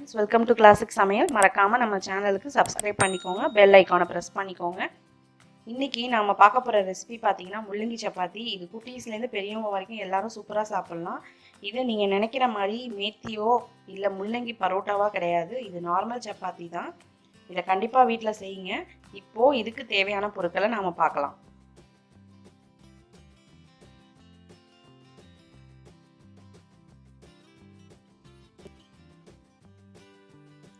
friends, welcome to classic samayal. மறக்காம நம்ம சேனலுக்கு subscribe பண்ணிக்கோங்க, bell icon-ஐ press பண்ணிக்கோங்க. இன்னைக்கு நாம பார்க்க போற ரெசிபி பாத்தீங்கன்னா முள்ளங்கி சப்பாத்தி. இது குட்டீஸ்ல இருந்து பெரியவங்க வரைக்கும் எல்லாரும் சூப்பரா சாப்பிடலாம். இது நீங்க நினைக்கிற மாதிரி மேத்தியோ இல்ல முள்ளங்கி பரோட்டாவா கிடையாது. இது நார்மல் சப்பாத்தி தான். இத கண்டிப்பா வீட்ல செய்யுங்க. இப்போ இதுக்கு தேவையான பொருட்களை நாம பார்க்கலாம்.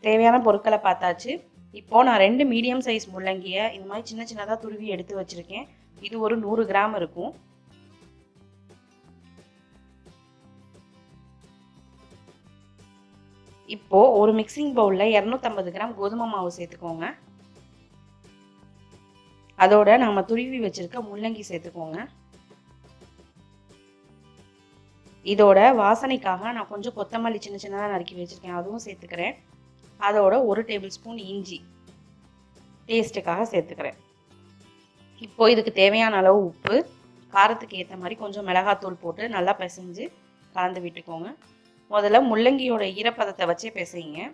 தேவையான பொருட்களை பார்த்தாச்சு. இப்போ நான் 2 மீடியம் சைஸ் முள்ளங்கியை இந்த மாதிரி சின்ன சின்னதாக துருவி எடுத்து வச்சிருக்கேன். இது ஒரு 100 கிராம் இருக்கும். இப்போ ஒரு மிக்சிங் பவுல்ல 250 கிராம் கோதுமை மாவு சேர்த்துக்கோங்க. அதோட நாம துருவி வச்சிருக்க முள்ளங்கி சேர்த்துக்கோங்க. இதோட வாசனைக்காக நான் கொஞ்சம் கொத்தமல்லி சின்ன சின்னதாக நறுக்கி வச்சிருக்கேன், அதுவும் சேர்த்துக்கிறேன். அதோட 1 டேபிள் ஸ்பூன் இஞ்சி டேஸ்ட்டுக்காக சேர்த்துக்கிறேன். இப்போ இதுக்கு தேவையான அளவு உப்பு, காரத்துக்கு ஏற்ற மாதிரி கொஞ்சம் மிளகாத்தூள் போட்டு நல்லா பிசைஞ்சு கலந்து விட்டுக்கோங்க. முதல்ல முள்ளங்கியோட ஈரப்பதத்தை வச்சே பிசைங்க.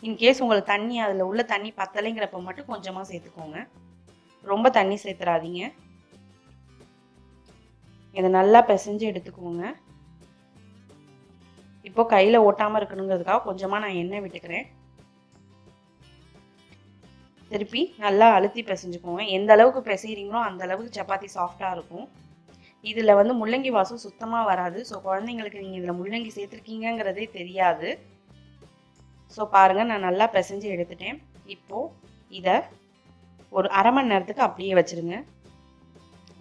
இன்கேஸ் உங்களுக்கு தண்ணி அதில் உள்ள தண்ணி பத்தலைங்கிறப்ப மட்டும் கொஞ்சமாக சேர்த்துக்கோங்க, ரொம்ப தண்ணி சேர்த்துறாதீங்க. இதை நல்லா பிசைஞ்சு எடுத்துக்கோங்க. இப்போ கையில் ஓட்டாமல் இருக்கணுங்கிறதுக்காக கொஞ்சமாக நான் எண்ணெய் விட்டுக்கிறேன். திருப்பி நல்லா அழுத்தி பிசைஞ்சுக்கோங்க. எந்த அளவுக்கு பிசைகிறீங்களோ அந்த அளவுக்கு சப்பாத்தி சாஃப்டாக இருக்கும். இதில் வந்து முள்ளங்கி வாசம் சுத்தமாக வராது. ஸோ குழந்தைங்களுக்கு நீங்கள் இதில் முள்ளங்கி சேர்த்துருக்கீங்கிறதே தெரியாது. ஸோ பாருங்கள், நான் நல்லா பிசைஞ்சு எடுத்துட்டேன். இப்போது இதை ஒரு அரை மணி நேரத்துக்கு அப்படியே வச்சுருங்க.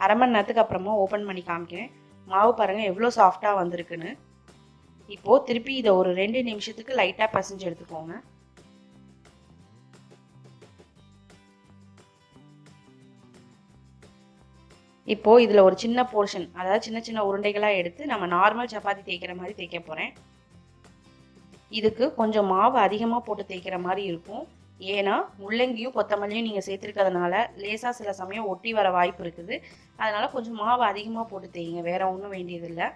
அரை மணி நேரத்துக்கு அப்புறமா ஓப்பன் பண்ணி காமிக்கிறேன். மாவு பாருங்கள் எவ்வளோ சாஃப்டாக வந்திருக்குன்னு. இப்போது திருப்பி இதை ஒரு 2 நிமிஷத்துக்கு லைட்டாக பிசைஞ்சு எடுத்துக்கோங்க. இப்போது இதில் ஒரு சின்ன போர்ஷன், அதாவது சின்ன சின்ன உருண்டைகளாக எடுத்து நம்ம நார்மல் சப்பாத்தி தேய்க்கிற மாதிரி தேய்க்க போகிறேன். இதுக்கு கொஞ்சம் மாவு அதிகமாக போட்டு தேய்க்கிற மாதிரி இருக்கும். ஏன்னா முள்ளங்கியும் கொத்தமல்லியும் நீங்கள் சேர்த்துருக்கிறதுனால லேசாக சில சமயம் ஒட்டி வர வாய்ப்பு இருக்குது. அதனால் கொஞ்சம் மாவு அதிகமாக போட்டு தேய்ங்க, வேறு ஒன்றும் வேண்டியதில்லை.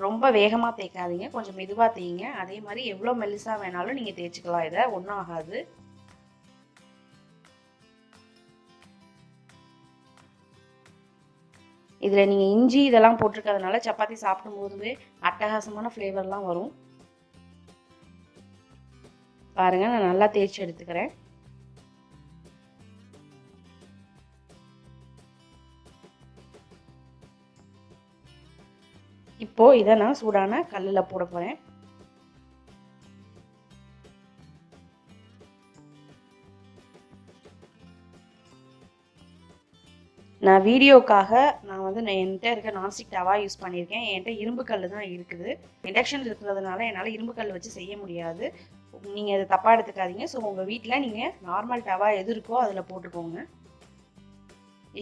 ரொம்ப வேகமாக தேய்க்காதீங்க, கொஞ்சம் மெதுவாக தேய்ங்க. அதே மாதிரி எவ்வளோ மெல்லிசாக வேணாலும் நீங்கள் தேய்ச்சிக்கலாம், இதை ஒன்றும் ஆகாது. இதில் நீங்கள் இஞ்சி இதெல்லாம் போட்டிருக்கிறதுனால சப்பாத்தி சாப்பிடும்போதுவே அட்டகாசமான ஃப்ளேவர்லாம் வரும். பாருங்கள், நான் நல்லா தேய்ச்சி எடுத்துக்கிறேன். இப்போ இதை நான் சூடான கல்லில் போட போகிறேன். நான் வீடியோக்காக என்கிட்ட இருக்க நான்ஸ்டிக் டவா யூஸ் பண்ணியிருக்கேன். என்கிட்ட இரும்பு கல் தான் இருக்குது. இண்டக்ஷன் இருக்கிறதுனால என்னால் இரும்பு கல் வச்சு செய்ய முடியாது. நீங்கள் அதை தப்பாக எடுத்துக்காதீங்க. ஸோ உங்கள் வீட்டில் நீங்கள் நார்மல் டவா எது இருக்கோ அதில் போட்டுக்கோங்க.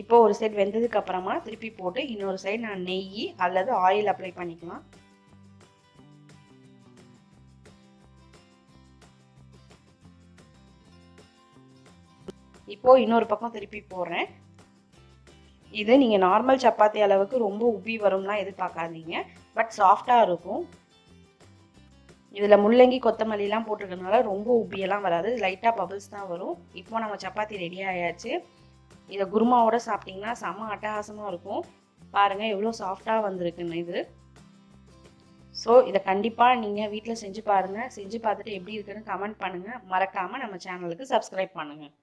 இப்போ ஒரு சைடு வெந்ததுக்கு அப்புறமா திருப்பி போட்டு இன்னொரு சைடு நான் நெய் அல்லது ஆயில் அப்ளை பண்ணிக்கலாம். இப்போ இன்னொரு பக்கம் திருப்பி போடுறேன். இது நீங்கள் நார்மல் சப்பாத்தி அளவுக்கு ரொம்ப உப்பி வரும்லாம் எதிர்பார்க்காதீங்க, பட் சாஃப்டாக இருக்கும். இதில் முள்ளங்கி கொத்தமல்லிலாம் போட்டிருக்கனால ரொம்ப உப்பியெல்லாம் வராது, லைட்டாக பபிள்ஸ் தான் வரும். இப்போ நம்ம சப்பாத்தி ரெடி ஆயாச்சு. இதை குருமாவோட சாப்பிட்டிங்கன்னா செம அட்டகாசமாக இருக்கும். பாருங்கள் எவ்வளோ சாஃப்டாக வந்திருக்குன்னு இது. ஸோ இதை கண்டிப்பாக நீங்கள் வீட்டில் செஞ்சு பாருங்கள். செஞ்சு பார்த்துட்டு எப்படி இருக்குன்னு கமெண்ட் பண்ணுங்கள். மறக்காமல் நம்ம சேனலுக்கு சப்ஸ்கிரைப் பண்ணுங்கள்.